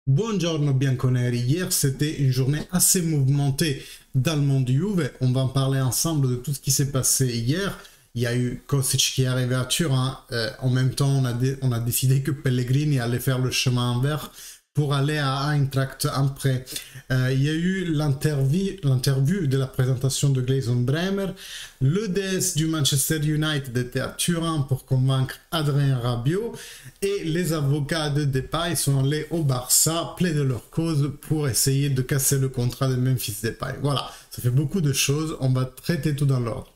Buongiorno bianconeri, hier c'était une journée assez mouvementée dans le monde du Juve. On va en parler ensemble de tout ce qui s'est passé hier. Il y a eu Kostic qui est arrivé à Turin. En même temps, on a décidé que Pellegrini allait faire le chemin inverse pour aller à Eintracht après. Il y a eu l'interview de la présentation de Gleison Bremer. Le DS du Manchester United était à Turin pour convaincre Adrien Rabiot. Et les avocats de Depay sont allés au Barça plaider leur cause pour essayer de casser le contrat de Memphis Depay. Voilà, ça fait beaucoup de choses. On va traiter tout dans l'ordre.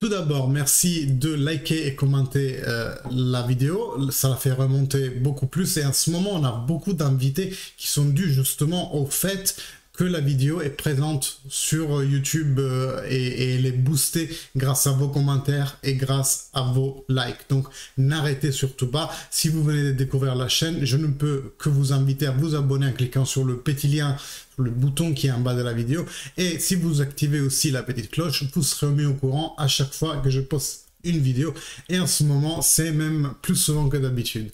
Tout d'abord, merci de liker et commenter la vidéo, ça la fait remonter beaucoup plus et en ce moment on a beaucoup d'invités qui sont dus justement au fait que la vidéo est présente sur YouTube et elle est boostée grâce à vos commentaires et grâce à vos likes. Donc n'arrêtez surtout pas. Si vous venez de découvrir la chaîne, je ne peux que vous inviter à vous abonner en cliquant sur le petit lien, sur le bouton qui est en bas de la vidéo. Et si vous activez aussi la petite cloche, vous serez mis au courant à chaque fois que je poste une vidéo. Et en ce moment, c'est même plus souvent que d'habitude.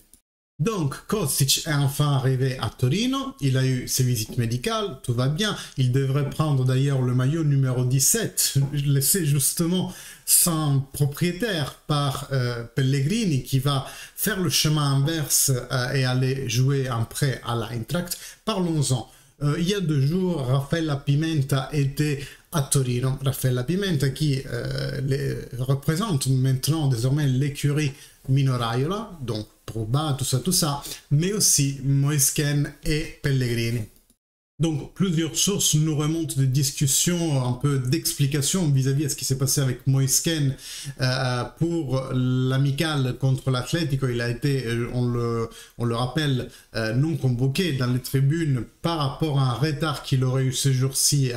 Donc, Kostic est enfin arrivé à Torino, il a eu ses visites médicales, tout va bien, il devrait prendre d'ailleurs le maillot numéro 17, laissé justement sans propriétaire par Pellegrini, qui va faire le chemin inverse et aller jouer en prêt à l'Eintracht. Parlons-en. Il y a 2 jours, Raffaella Pimenta était à Torino. Raffaella Pimenta qui représente maintenant désormais l'écurie Mino Raiola, donc Proba, tout ça, mais aussi Moisken et Pellegrini. Donc plusieurs sources nous remontent des discussions, un peu d'explications vis-à-vis de ce qui s'est passé avec Moisken pour l'amicale contre l'Atlético. Il a été, on le rappelle, non convoqué dans les tribunes par rapport à un retard qu'il aurait eu ce jour-ci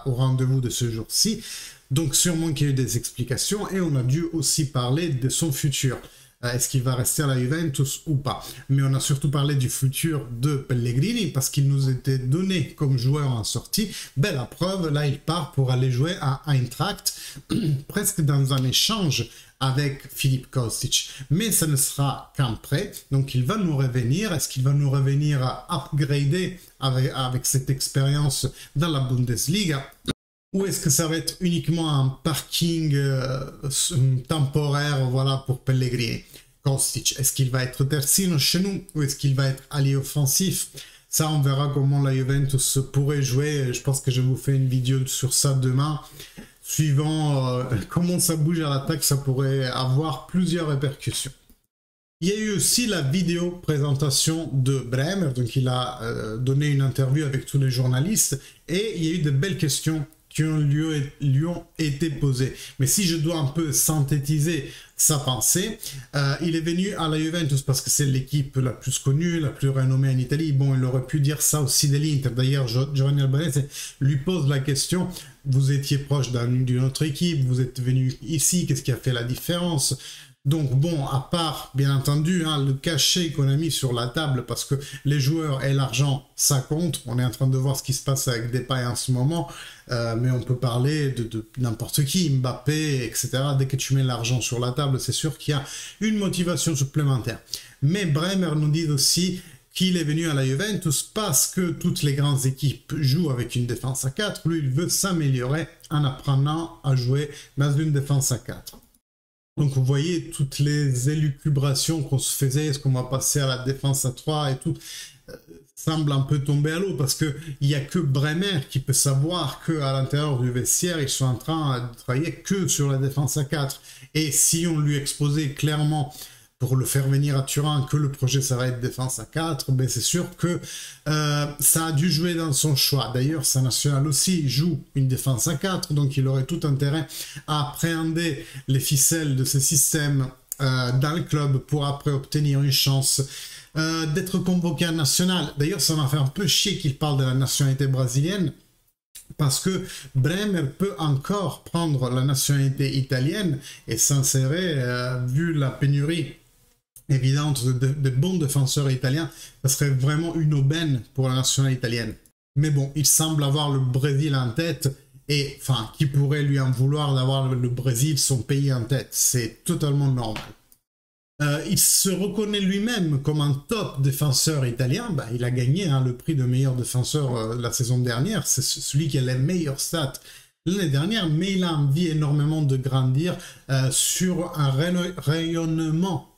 au rendez-vous de ce jour-ci. Donc sûrement qu'il y a eu des explications et on a dû aussi parler de son futur. Est-ce qu'il va rester à la Juventus ou pas? Mais on a surtout parlé du futur de Pellegrini parce qu'il nous était donné comme joueur en sortie. Ben, la preuve, là il part pour aller jouer à Eintracht, presque dans un échange avec Filip Kostic. Mais ça ne sera qu'un prêt, donc il va nous revenir. Est-ce qu'il va nous revenir à upgrader avec cette expérience dans la Bundesliga? Ou est-ce que ça va être uniquement un parking temporaire, voilà, pour Pellegrini? Kostic, est-ce qu'il va être terzino chez nous ou est-ce qu'il va être allié offensif? Ça, on verra comment la Juventus pourrait jouer. Je pense que je vous fais une vidéo sur ça demain. Suivant comment ça bouge à l'attaque, ça pourrait avoir plusieurs répercussions. Il y a eu aussi la vidéo présentation de Bremer, donc il a donné une interview avec tous les journalistes et il y a eu de belles questions qui lui ont été posées. Mais si je dois un peu synthétiser sa pensée, il est venu à la Juventus parce que c'est l'équipe la plus connue, la plus renommée en Italie. Bon, il aurait pu dire ça aussi de l'Inter. D'ailleurs, Giovanni Albanese lui pose la question, vous étiez proche d'une autre équipe, vous êtes venu ici, qu'est-ce qui a fait la différence? Donc bon, à part, bien entendu, hein, le cachet qu'on a mis sur la table, parce que les joueurs et l'argent, ça compte. On est en train de voir ce qui se passe avec Depay en ce moment, mais on peut parler de n'importe qui, Mbappé, etc. Dès que tu mets l'argent sur la table, c'est sûr qu'il y a une motivation supplémentaire. Mais Bremer nous dit aussi qu'il est venu à la Juventus parce que toutes les grandes équipes jouent avec une défense à 4. Lui, il veut s'améliorer en apprenant à jouer dans une défense à 4. Donc vous voyez toutes les élucubrations qu'on se faisait, est-ce qu'on va passer à la défense à 3 et tout, semble un peu tomber à l'eau parce qu'il n'y a que Bremer qui peut savoir qu'à l'intérieur du vestiaire, ils sont en train de travailler que sur la défense à 4. Et si on lui exposait clairement pour le faire venir à Turin que le projet ça va être défense à 4, ben c'est sûr que ça a dû jouer dans son choix. D'ailleurs, sa nationale aussi joue une défense à 4, donc il aurait tout intérêt à appréhender les ficelles de ce système dans le club pour après obtenir une chance d'être convoqué en national. D'ailleurs, ça m'a fait un peu chier qu'il parle de la nationalité brésilienne, parce que Bremer peut encore prendre la nationalité italienne et s'insérer, vu la pénurie évidente de bons défenseurs italiens, ça serait vraiment une aubaine pour la nationale italienne. Mais bon, il semble avoir le Brésil en tête, et enfin, qui pourrait lui en vouloir d'avoir le Brésil, son pays en tête? C'est totalement normal. Il se reconnaît lui-même comme un top défenseur italien. Bah, il a gagné le prix de meilleur défenseur la saison dernière. C'est celui qui a les meilleures stats l'année dernière, mais il a envie énormément de grandir sur un rayonnement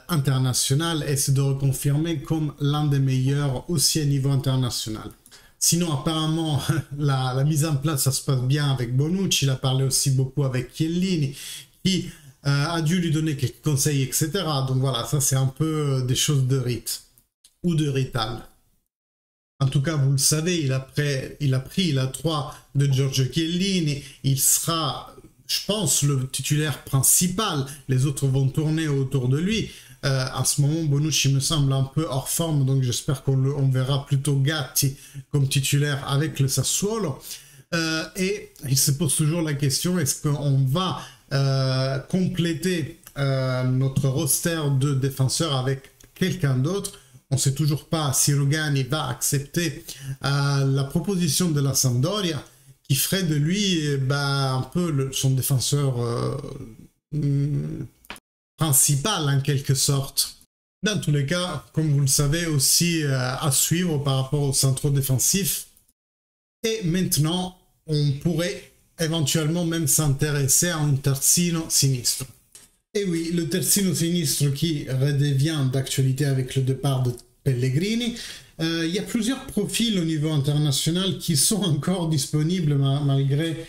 international et c'est de reconfirmer comme l'un des meilleurs aussi à niveau international. Sinon, apparemment, la mise en place, ça se passe bien avec Bonucci. Il a parlé aussi beaucoup avec Chiellini, qui a dû lui donner quelques conseils, etc. Donc voilà, ça c'est un peu des choses de rite ou de rital. En tout cas, vous le savez, il a pris la 3 de Giorgio Chiellini. Il sera, je pense, le titulaire principal. Les autres vont tourner autour de lui. En ce moment, Bonucci me semble un peu hors forme, donc j'espère qu'on verra plutôt Gatti comme titulaire avec le Sassuolo. Et il se pose toujours la question, est-ce qu'on va compléter notre roster de défenseurs avec quelqu'un d'autre? On ne sait toujours pas si Rugani va accepter la proposition de la Sampdoria, qui ferait de lui un peu son défenseur principal en quelque sorte. Dans tous les cas, comme vous le savez, aussi à suivre par rapport au centre défensif. Et maintenant, on pourrait éventuellement même s'intéresser à un terzino sinistro. Et oui, le terzino sinistro qui redevient d'actualité avec le départ de Pellegrini. Il y a plusieurs profils au niveau international qui sont encore disponibles malgré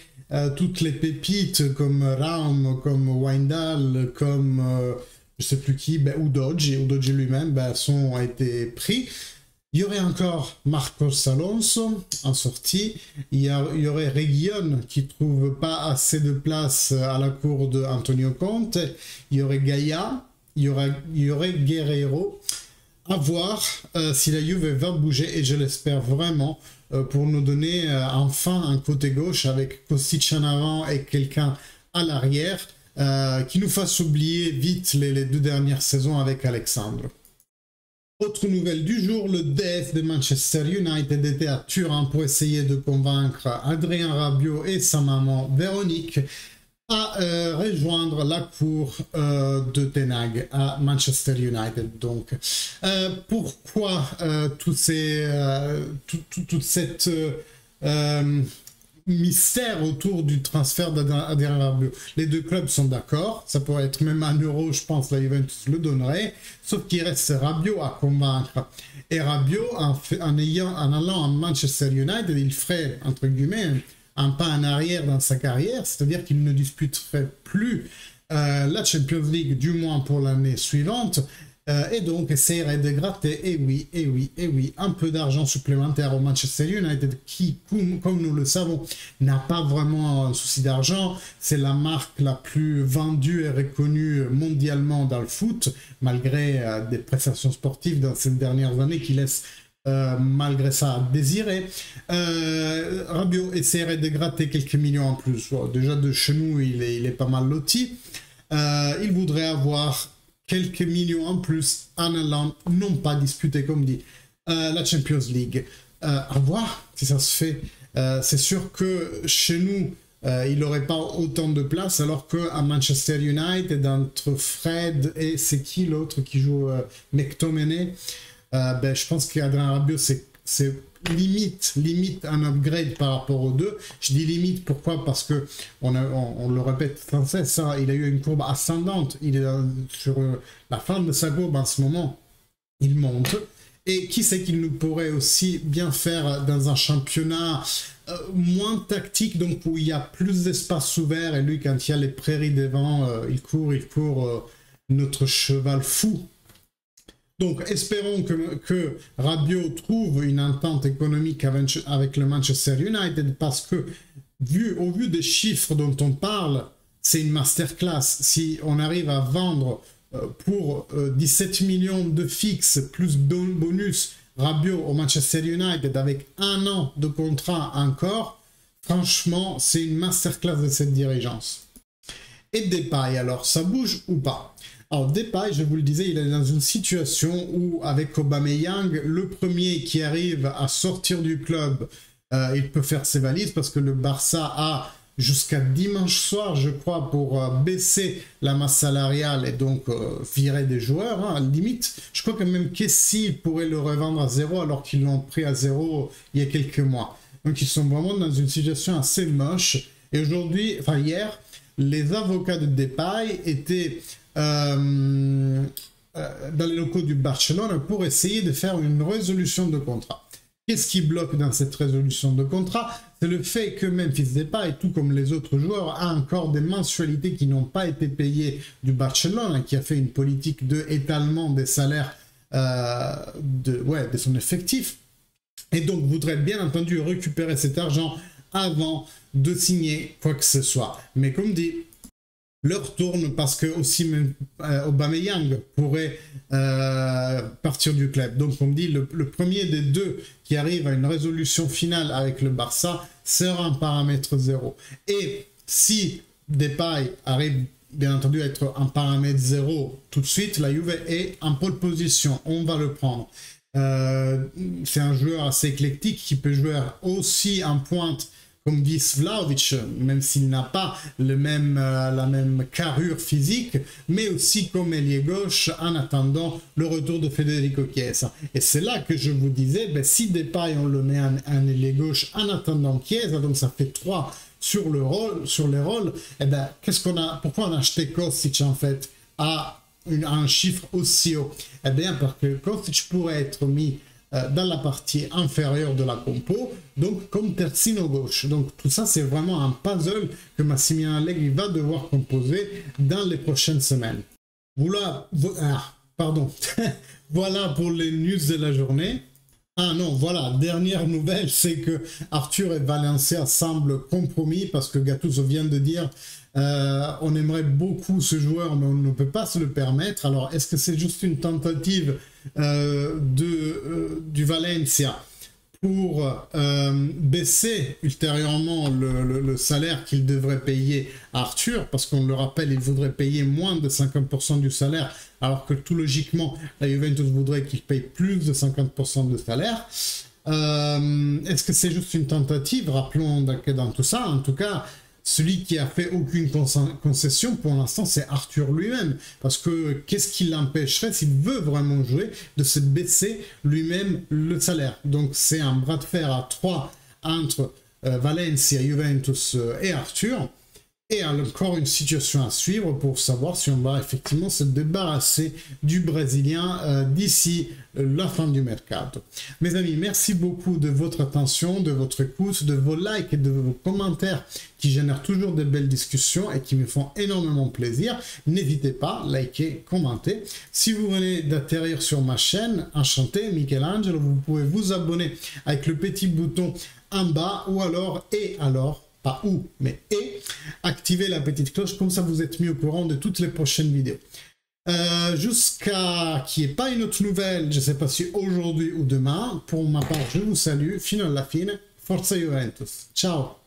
toutes les pépites comme Raum, comme Wijndal, comme je sais plus qui, Udogie lui-même ont été pris. Il y aurait encore Marcos Alonso en sortie. Il y aurait Reguilón qui trouve pas assez de place à la cour de Antonio Conte. Il y aurait Gaia. Il y aurait Guerreiro. À voir si la Juve va bouger, et je l'espère vraiment, pour nous donner enfin un côté gauche avec Kostic en avant et quelqu'un à l'arrière qui nous fasse oublier vite les 2 dernières saisons avec Alexandre. Autre nouvelle du jour, le DF de Manchester United était à Turin pour essayer de convaincre Adrien Rabiot et sa maman Véronique à rejoindre la cour de Ten Hag à Manchester United. Donc, pourquoi toute cette mystère autour du transfert d'Adrien Rabiot? Les deux clubs sont d'accord, ça pourrait être même un euro, je pense, la Juventus le donnerait, sauf qu'il reste Rabiot à convaincre. Et Rabiot, en allant à Manchester United, il ferait, entre guillemets, un pas en arrière dans sa carrière, c'est-à-dire qu'il ne disputerait plus la Champions League, du moins pour l'année suivante, et donc essayerait de gratter, et oui, un peu d'argent supplémentaire au Manchester United, qui, comme nous le savons, n'a pas vraiment un souci d'argent. C'est la marque la plus vendue et reconnue mondialement dans le foot, malgré des prestations sportives dans ces dernières années qui laissent malgré ça désirer. Rabiot essaierait de gratter quelques millions en plus. Bon, déjà de chez nous, il est pas mal loti. Il voudrait avoir quelques millions en plus en allant non pas disputer, comme dit, la Champions League. À voir si ça se fait. C'est sûr que chez nous, il n'aurait pas autant de place, alors qu'à Manchester United, entre Fred et c'est qui l'autre qui joue McTominay, je pense qu'Adrien Rabiot, c'est limite un upgrade par rapport aux deux. Je dis limite, pourquoi? Parce que on le répète sans cesse, ça, il a eu une courbe ascendante. Il est sur la fin de sa courbe en ce moment. Il monte. Et qui sait qu'il nous pourrait aussi bien faire dans un championnat moins tactique, donc où il y a plus d'espace ouvert, et lui, quand il y a les prairies devant, il court notre cheval fou. Donc, espérons que Rabiot trouve une entente économique avec le Manchester United, parce que, au vu des chiffres dont on parle, c'est une masterclass. Si on arrive à vendre pour 17 millions de fixes plus bonus Rabiot au Manchester United avec 1 an de contrat encore, franchement, c'est une masterclass de cette dirigeance. Et Depay, alors, ça bouge ou pas? Alors Depay, je vous le disais, il est dans une situation où, avec Aubameyang, le premier qui arrive à sortir du club, il peut faire ses valises, parce que le Barça a jusqu'à dimanche soir, je crois, pour baisser la masse salariale et donc virer des joueurs. Hein, limite, je crois que même Kessie pourrait le revendre à 0 alors qu'ils l'ont pris à 0 il y a quelques mois. Donc ils sont vraiment dans une situation assez moche. Et aujourd'hui, enfin hier, les avocats de Depay étaient dans les locaux du Barcelone pour essayer de faire une résolution de contrat. Qu'est-ce qui bloque dans cette résolution de contrat? C'est le fait que Memphis Depay, tout comme les autres joueurs, a encore des mensualités qui n'ont pas été payées du Barcelone, hein, qui a fait une politique d'étalement des salaires de son effectif, et donc voudrait bien entendu récupérer cet argent avant de signer quoi que ce soit. Mais comme dit, l'heure tourne parce que aussi Aubameyang pourrait partir du club. Donc on dit le premier des deux qui arrive à une résolution finale avec le Barça sera un paramètre 0. Et si Depay arrive bien entendu à être un paramètre 0 tout de suite, la Juve est en pole position, on va le prendre. C'est un joueur assez éclectique qui peut jouer aussi en pointe comme dit Vlahovic, même s'il n'a pas la même carrure physique, mais aussi comme ailier gauche en attendant le retour de Federico Chiesa. Et c'est là que je vous disais, ben, si Depay on le met en ailier gauche en attendant Chiesa, donc ça fait 3 sur les rôles, et ben, pourquoi on a acheté Kostic en fait à un chiffre aussi haut? Eh bien parce que Kostic pourrait être mis dans la partie inférieure de la compo, donc comme terzino gauche. Donc tout ça, c'est vraiment un puzzle que Massimiliano Allegri va devoir composer dans les prochaines semaines. Voilà, voilà pour les news de la journée. Ah non, voilà, dernière nouvelle, c'est que Arthur et Valencia semblent compromis parce que Gattuso vient de dire on aimerait beaucoup ce joueur, mais on ne peut pas se le permettre. Alors, est-ce que c'est juste une tentative du Valencia pour baisser ultérieurement le salaire qu'il devrait payer à Arthur, parce qu'on le rappelle, il voudrait payer moins de 50% du salaire, alors que tout logiquement, la Juventus voudrait qu'il paye plus de 50% de salaire. Est-ce que c'est juste une tentative? Rappelons que dans tout ça, en tout cas, celui qui a fait aucune concession pour l'instant, c'est Arthur lui-même. Parce que qu'est-ce qui l'empêcherait, s'il veut vraiment jouer, de se baisser lui-même le salaire? Donc c'est un bras de fer à 3 entre Valencia, Juventus et Arthur. Et encore une situation à suivre pour savoir si on va effectivement se débarrasser du Brésilien d'ici la fin du mercato. Mes amis, merci beaucoup de votre attention, de votre écoute, de vos likes et de vos commentaires qui génèrent toujours de belles discussions et qui me font énormément plaisir. N'hésitez pas, likez, commentez. Si vous venez d'atterrir sur ma chaîne, enchanté, Michelangelo, vous pouvez vous abonner avec le petit bouton en bas ou alors pas ou, mais activez la petite cloche, comme ça vous êtes mis au courant de toutes les prochaines vidéos. Jusqu'à qu'il n'y ait pas une autre nouvelle, je ne sais pas si aujourd'hui ou demain, pour ma part, je vous salue, fino alla fine, Forza Juventus, ciao!